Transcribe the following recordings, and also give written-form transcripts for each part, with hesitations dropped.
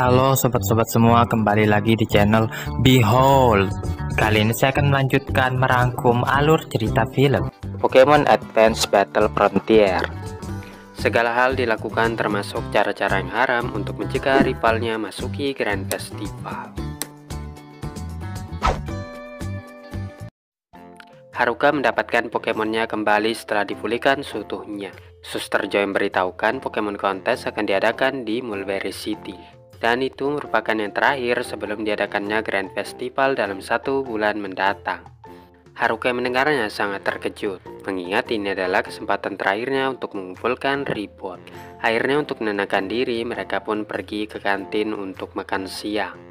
Halo sobat-sobat semua, kembali lagi di channel Behold. Kali ini saya akan melanjutkan merangkum alur cerita film Pokemon Advance Battle Frontier. Segala hal dilakukan termasuk cara-cara yang haram untuk mencegah rivalnya masuki Grand Festival. Haruka mendapatkan Pokemonnya kembali setelah dipulihkan seutuhnya. Suster Joy memberitahukan Pokemon Kontes akan diadakan di Mulberry City. Dan itu merupakan yang terakhir sebelum diadakannya Grand Festival dalam 1 bulan mendatang. Haruka yang mendengarnya sangat terkejut, mengingat ini adalah kesempatan terakhirnya untuk mengumpulkan Ribbon. Akhirnya untuk menenangkan diri, mereka pun pergi ke kantin untuk makan siang.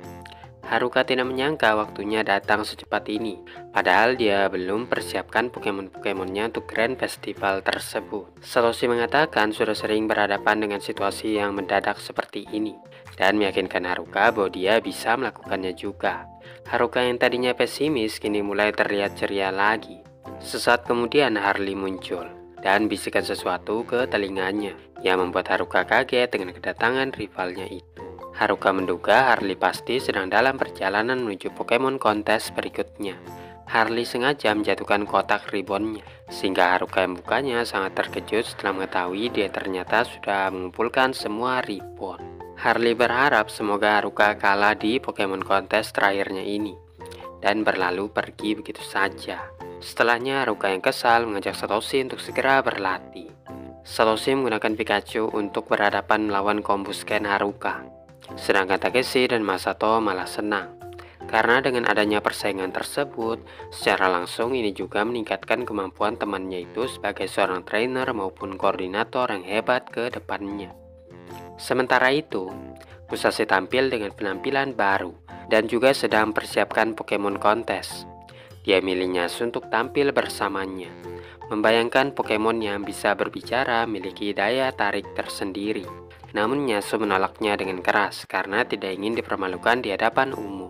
Haruka tidak menyangka waktunya datang secepat ini, padahal dia belum persiapkan Pokemon-Pokemonnya untuk Grand Festival tersebut. Satoshi mengatakan sudah sering berhadapan dengan situasi yang mendadak seperti ini, dan meyakinkan Haruka bahwa dia bisa melakukannya juga. Haruka yang tadinya pesimis kini mulai terlihat ceria lagi. Sesaat kemudian Harley muncul dan bisikan sesuatu ke telinganya yang membuat Haruka kaget dengan kedatangan rivalnya itu. Haruka menduga Harley pasti sedang dalam perjalanan menuju Pokemon kontes berikutnya. Harley sengaja menjatuhkan kotak ribbonnya, sehingga Haruka yang bukanya sangat terkejut setelah mengetahui dia ternyata sudah mengumpulkan semua ribbon. Harley berharap semoga Haruka kalah di Pokemon kontes terakhirnya ini, dan berlalu pergi begitu saja. Setelahnya Haruka yang kesal mengajak Satoshi untuk segera berlatih. Satoshi menggunakan Pikachu untuk berhadapan melawan Combusken Haruka. Sedangkan Takeshi dan Masato malah senang, karena dengan adanya persaingan tersebut, secara langsung ini juga meningkatkan kemampuan temannya itu sebagai seorang trainer maupun koordinator yang hebat ke depannya. Sementara itu, Musashi tampil dengan penampilan baru dan juga sedang mempersiapkan Pokemon kontes. Dia milih Nyasu untuk tampil bersamanya. Membayangkan Pokemon yang bisa berbicara memiliki daya tarik tersendiri. Namun Nyasu menolaknya dengan keras karena tidak ingin dipermalukan di hadapan umum.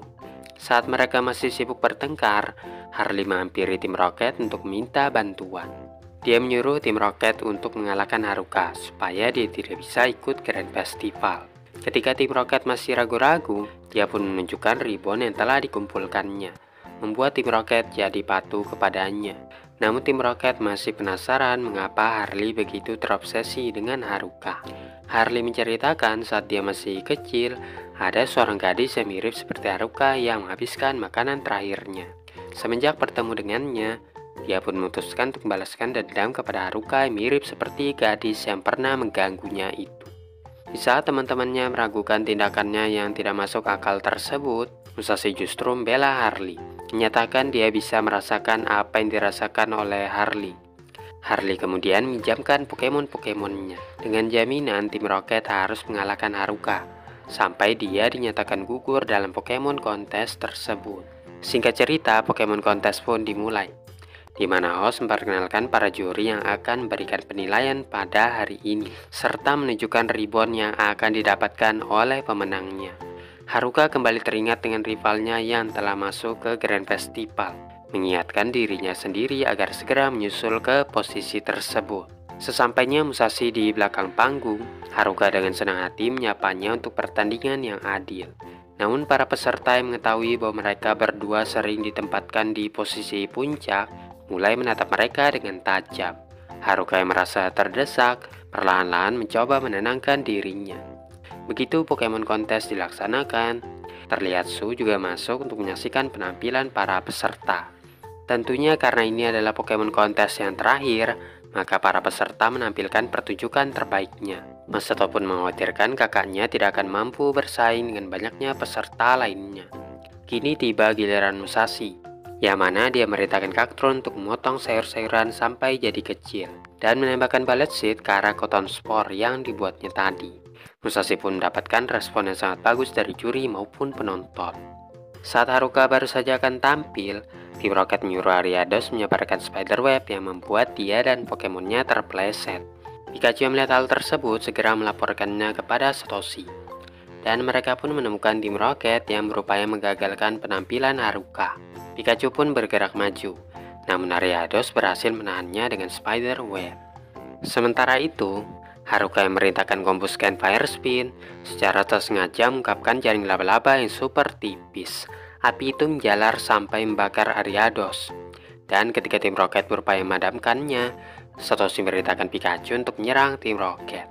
Saat mereka masih sibuk bertengkar, Harley menghampiri tim Rocket untuk minta bantuan. Dia menyuruh tim Rocket untuk mengalahkan Haruka supaya dia tidak bisa ikut Grand Festival. Ketika tim Rocket masih ragu-ragu, dia pun menunjukkan ribbon yang telah dikumpulkannya, membuat tim Rocket jadi patuh kepadanya. Namun tim Rocket masih penasaran mengapa Harley begitu terobsesi dengan Haruka. Harley menceritakan saat dia masih kecil, ada seorang gadis yang mirip seperti Haruka yang menghabiskan makanan terakhirnya. Semenjak bertemu dengannya, dia pun memutuskan untuk membalaskan dendam kepada Haruka yang mirip seperti gadis yang pernah mengganggunya itu. Di saat teman-temannya meragukan tindakannya yang tidak masuk akal tersebut, Musashi justru membela Harley, menyatakan dia bisa merasakan apa yang dirasakan oleh Harley. Harley kemudian minjamkan Pokemon-Pokemonnya dengan jaminan tim Rocket harus mengalahkan Haruka sampai dia dinyatakan gugur dalam Pokemon kontes tersebut. Singkat cerita, Pokemon kontes pun dimulai, di mana host memperkenalkan para juri yang akan memberikan penilaian pada hari ini serta menunjukkan ribbon yang akan didapatkan oleh pemenangnya. Haruka kembali teringat dengan rivalnya yang telah masuk ke Grand Festival, mengingatkan dirinya sendiri agar segera menyusul ke posisi tersebut. Sesampainya Musashi di belakang panggung, Haruka dengan senang hati menyapanya untuk pertandingan yang adil. Namun para peserta yang mengetahui bahwa mereka berdua sering ditempatkan di posisi puncak, mulai menatap mereka dengan tajam. Haruka yang merasa terdesak, perlahan-lahan mencoba menenangkan dirinya. Begitu Pokemon kontes dilaksanakan, terlihat Su juga masuk untuk menyaksikan penampilan para peserta. Tentunya karena ini adalah Pokemon kontes yang terakhir, maka para peserta menampilkan pertunjukan terbaiknya. Masato pun mengkhawatirkan kakaknya tidak akan mampu bersaing dengan banyaknya peserta lainnya. Kini tiba giliran Musashi, yang mana dia merintahkan Cactron untuk memotong sayur-sayuran sampai jadi kecil dan menembakkan bullet seed ke arah cotton spore yang dibuatnya tadi. Musashi pun mendapatkan respon yang sangat bagus dari juri maupun penonton. Saat Haruka baru saja akan tampil, tim Rocket menyuruh Ariados menyebarkan spiderweb yang membuat dia dan Pokemonnya terpeleset. Pikachu yang melihat hal tersebut segera melaporkannya kepada Satoshi, dan mereka pun menemukan tim Rocket yang berupaya menggagalkan penampilan Haruka. Pikachu pun bergerak maju, namun Ariados berhasil menahannya dengan spiderweb. Sementara itu, Haruka yang merintahkan combo scan fire spin secara tak sengaja mengungkapkan jaring laba-laba yang super tipis. Api itu menjalar sampai membakar Ariados. Dan ketika tim Rocket berupaya memadamkannya, Satoshi memerintahkan Pikachu untuk menyerang tim Rocket.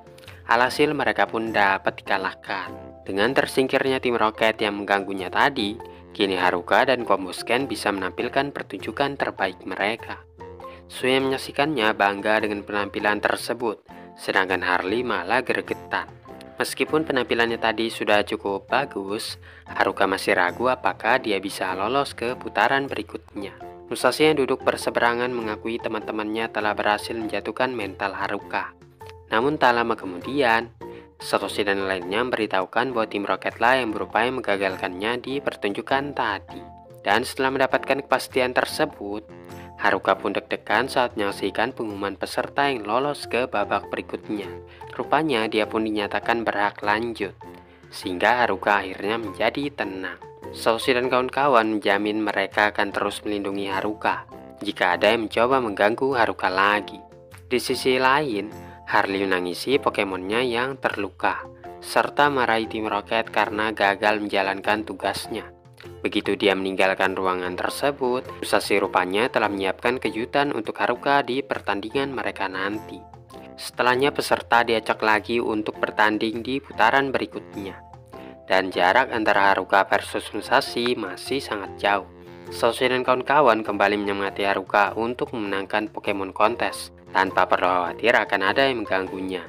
Alhasil mereka pun dapat dikalahkan. Dengan tersingkirnya tim Rocket yang mengganggunya tadi, kini Haruka dan Combo Scan bisa menampilkan pertunjukan terbaik mereka. Sue yang menyaksikannya bangga dengan penampilan tersebut, sedangkan Harley malah gregetan. Meskipun penampilannya tadi sudah cukup bagus, Haruka masih ragu apakah dia bisa lolos ke putaran berikutnya. Musashi yang duduk berseberangan mengakui teman-temannya telah berhasil menjatuhkan mental Haruka. Namun tak lama kemudian, Satoshi dan lainnya memberitahukan bahwa tim Rocketlah yang berupaya menggagalkannya di pertunjukan tadi. Dan setelah mendapatkan kepastian tersebut, Haruka pun deg-degan saat menyaksikan pengumuman peserta yang lolos ke babak berikutnya. Rupanya dia pun dinyatakan berhak lanjut, sehingga Haruka akhirnya menjadi tenang. Satoshi dan kawan-kawan menjamin mereka akan terus melindungi Haruka jika ada yang mencoba mengganggu Haruka lagi. Di sisi lain, Harley menangisi Pokemonnya yang terluka, serta marahi tim Rocket karena gagal menjalankan tugasnya. Begitu dia meninggalkan ruangan tersebut, Musashi rupanya telah menyiapkan kejutan untuk Haruka di pertandingan mereka nanti. Setelahnya peserta diajak lagi untuk bertanding di putaran berikutnya. Dan jarak antara Haruka versus Musashi masih sangat jauh. Satoshi dan kawan-kawan kembali menyemangati Haruka untuk memenangkan Pokemon kontes, tanpa perlu khawatir akan ada yang mengganggunya.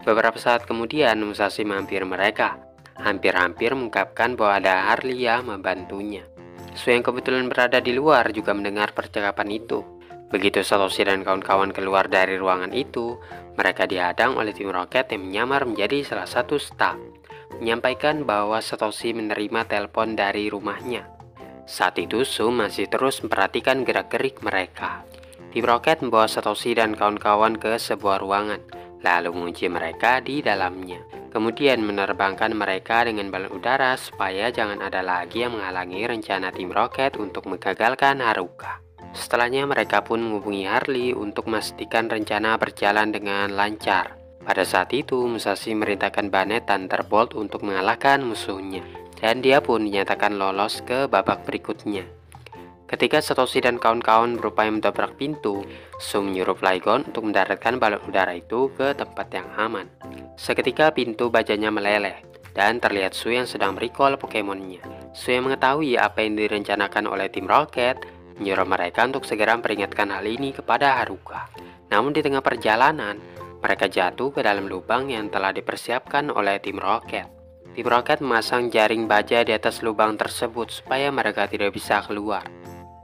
Beberapa saat kemudian Musashi mampir mereka, hampir-hampir mengungkapkan bahwa ada Harley yang membantunya. Sue yang kebetulan berada di luar juga mendengar percakapan itu. Begitu Satoshi dan kawan-kawan keluar dari ruangan itu, mereka dihadang oleh tim Rocket yang menyamar menjadi salah satu staf, menyampaikan bahwa Satoshi menerima telepon dari rumahnya. Saat itu Sue masih terus memperhatikan gerak-gerik mereka. Tim Rocket membawa Satoshi dan kawan-kawan ke sebuah ruangan, lalu mengunci mereka di dalamnya. Kemudian menerbangkan mereka dengan balon udara supaya jangan ada lagi yang menghalangi rencana tim Rocket untuk menggagalkan Haruka. Setelahnya mereka pun menghubungi Harley untuk memastikan rencana berjalan dengan lancar. Pada saat itu Musashi merintahkan Bannet Thunderbolt untuk mengalahkan musuhnya, dan dia pun dinyatakan lolos ke babak berikutnya. Ketika Satoshi dan kawan-kawan berupaya mendobrak pintu, Sue menyuruh Flygon untuk mendaratkan balon udara itu ke tempat yang aman. Seketika pintu bajanya meleleh, dan terlihat Sue yang sedang merecall Pokemonnya. Sue yang mengetahui apa yang direncanakan oleh tim Rocket, menyuruh mereka untuk segera memperingatkan hal ini kepada Haruka. Namun di tengah perjalanan, mereka jatuh ke dalam lubang yang telah dipersiapkan oleh tim Rocket. Tim Rocket memasang jaring baja di atas lubang tersebut supaya mereka tidak bisa keluar.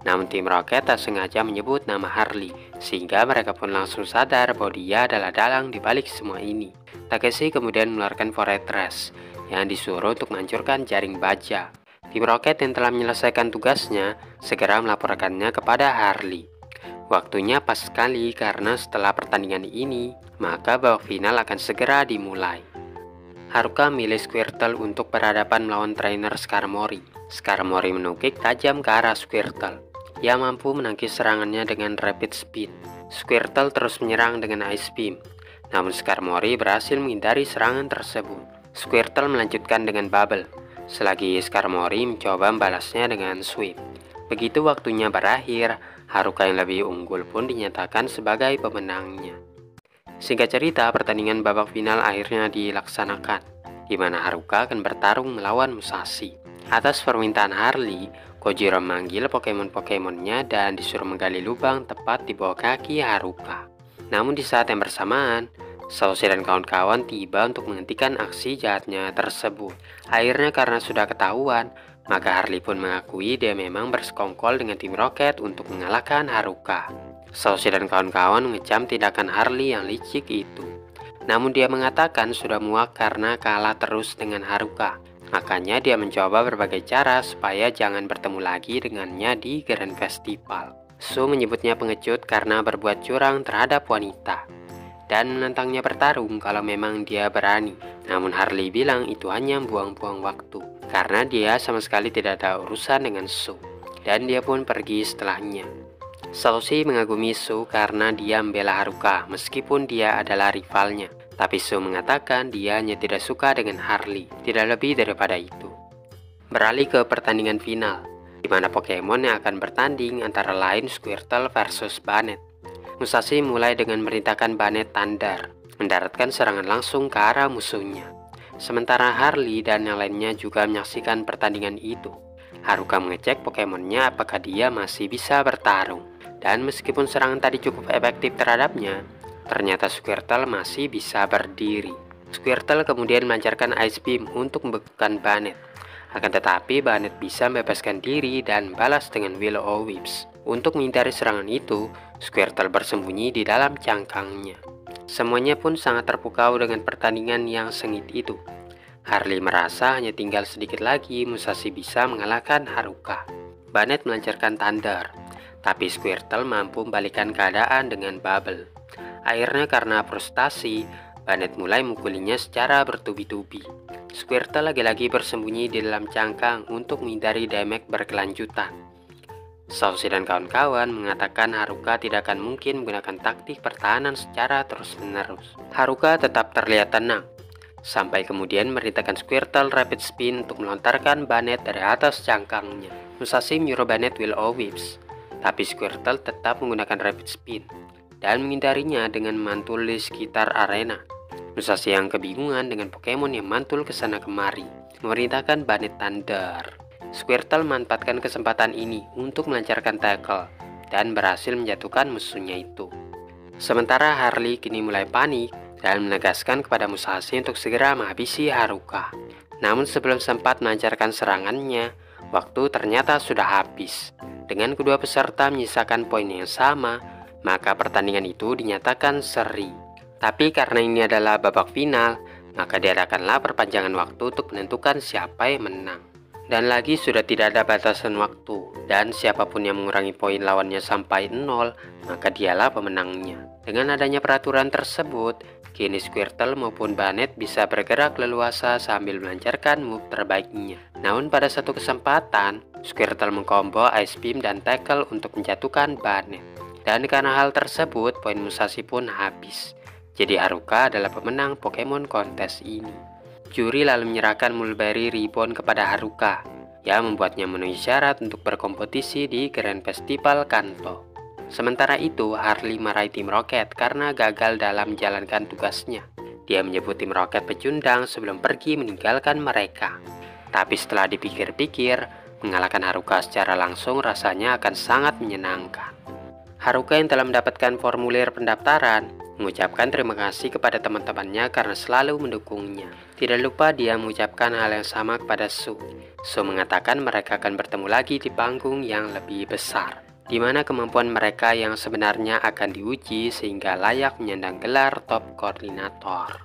Namun tim Rocket tak sengaja menyebut nama Harley, sehingga mereka pun langsung sadar bahwa dia adalah dalang di balik semua ini. Takeshi kemudian mengeluarkan Fortress yang disuruh untuk menghancurkan jaring baja. Tim Rocket yang telah menyelesaikan tugasnya segera melaporkannya kepada Harley. Waktunya pas sekali karena setelah pertandingan ini, maka babak final akan segera dimulai. Haruka memilih Squirtle untuk berhadapan melawan trainer Skarmory. Skarmory menukik tajam ke arah Squirtle. Ia mampu menangkis serangannya dengan Rapid Spin. Squirtle terus menyerang dengan Ice Beam, namun Skarmory berhasil menghindari serangan tersebut. Squirtle melanjutkan dengan Bubble, selagi Skarmory mencoba membalasnya dengan Sweep. Begitu waktunya berakhir, Haruka yang lebih unggul pun dinyatakan sebagai pemenangnya. Singkat cerita, pertandingan babak final akhirnya dilaksanakan, di mana Haruka akan bertarung melawan Musashi. Atas permintaan Harley, Kojiro memanggil Pokemon-Pokemonnya dan disuruh menggali lubang tepat di bawah kaki Haruka. Namun di saat yang bersamaan, Satoshi dan kawan-kawan tiba untuk menghentikan aksi jahatnya tersebut. Akhirnya karena sudah ketahuan, maka Harley pun mengakui dia memang bersekongkol dengan tim Rocket untuk mengalahkan Haruka. Satoshi dan kawan-kawan mengecam tindakan Harley yang licik itu. Namun dia mengatakan sudah muak karena kalah terus dengan Haruka. Makanya dia mencoba berbagai cara supaya jangan bertemu lagi dengannya di Grand Festival. Sue menyebutnya pengecut karena berbuat curang terhadap wanita, dan menantangnya bertarung kalau memang dia berani. Namun Harley bilang itu hanya buang-buang waktu, karena dia sama sekali tidak ada urusan dengan Sue, dan dia pun pergi setelahnya. Satoshi mengagumi Su karena dia membela Haruka meskipun dia adalah rivalnya. Tapi Su mengatakan dia hanya tidak suka dengan Harley, tidak lebih daripada itu. Beralih ke pertandingan final, di mana Pokemon yang akan bertanding antara lain Squirtle versus Bannet. Musashi mulai dengan memerintahkan Bannet Thunder, mendaratkan serangan langsung ke arah musuhnya. Sementara Harley dan yang lainnya juga menyaksikan pertandingan itu. Haruka mengecek Pokemonnya apakah dia masih bisa bertarung. Dan meskipun serangan tadi cukup efektif terhadapnya, ternyata Squirtle masih bisa berdiri. Squirtle kemudian melancarkan Ice Beam untuk membekukan Bannet. Akan tetapi Bannet bisa membebaskan diri dan balas dengan Will-O-Wisp. Untuk menghindari serangan itu, Squirtle bersembunyi di dalam cangkangnya. Semuanya pun sangat terpukau dengan pertandingan yang sengit itu. Harley merasa hanya tinggal sedikit lagi Musashi bisa mengalahkan Haruka. Bannet melancarkan Thunder, tapi Squirtle mampu membalikkan keadaan dengan Bubble. Akhirnya karena frustasi, Bannet mulai memukulinya secara bertubi-tubi. Squirtle lagi-lagi bersembunyi di dalam cangkang untuk menghindari damage berkelanjutan. Satoshi dan kawan-kawan mengatakan Haruka tidak akan mungkin menggunakan taktik pertahanan secara terus-menerus. Haruka tetap terlihat tenang, sampai kemudian memerintahkan Squirtle Rapid Spin untuk melontarkan Bannet dari atas cangkangnya. Musashi menyuruh Bannet Will-O-Wisp, tapi Squirtle tetap menggunakan Rapid Spin dan menghindarinya dengan mantul di sekitar arena. Musashi yang kebingungan dengan Pokemon yang mantul ke sana kemari, memerintahkan Bannet Thunder. Squirtle memanfaatkan kesempatan ini untuk melancarkan tackle dan berhasil menjatuhkan musuhnya itu. Sementara Harley kini mulai panik dan menegaskan kepada Musashi untuk segera menghabisi Haruka. Namun sebelum sempat melancarkan serangannya, waktu ternyata sudah habis. Dengan kedua peserta menyisakan poin yang sama, maka pertandingan itu dinyatakan seri. Tapi karena ini adalah babak final, maka diadakanlah perpanjangan waktu untuk menentukan siapa yang menang. Dan lagi sudah tidak ada batasan waktu, dan siapapun yang mengurangi poin lawannya sampai 0, maka dialah pemenangnya. Dengan adanya peraturan tersebut, kini Squirtle maupun Bannet bisa bergerak leluasa sambil melancarkan move terbaiknya. Namun pada satu kesempatan, Squirtle mengkombo Ice Beam dan Tackle untuk menjatuhkan Bannet. Dan karena hal tersebut, poin Musashi pun habis. Jadi Haruka adalah pemenang Pokemon kontes ini. Juri lalu menyerahkan Mulberry Ribbon kepada Haruka, yang membuatnya memenuhi syarat untuk berkompetisi di Grand Festival Kanto. Sementara itu, Harley marahi tim Rocket karena gagal dalam menjalankan tugasnya. Dia menyebut tim Rocket pecundang sebelum pergi meninggalkan mereka. Tapi setelah dipikir-pikir, mengalahkan Haruka secara langsung rasanya akan sangat menyenangkan. Haruka yang telah mendapatkan formulir pendaftaran mengucapkan terima kasih kepada teman-temannya karena selalu mendukungnya. Tidak lupa dia mengucapkan hal yang sama kepada Su. Su mengatakan mereka akan bertemu lagi di panggung yang lebih besar, di mana kemampuan mereka yang sebenarnya akan diuji sehingga layak menyandang gelar top koordinator.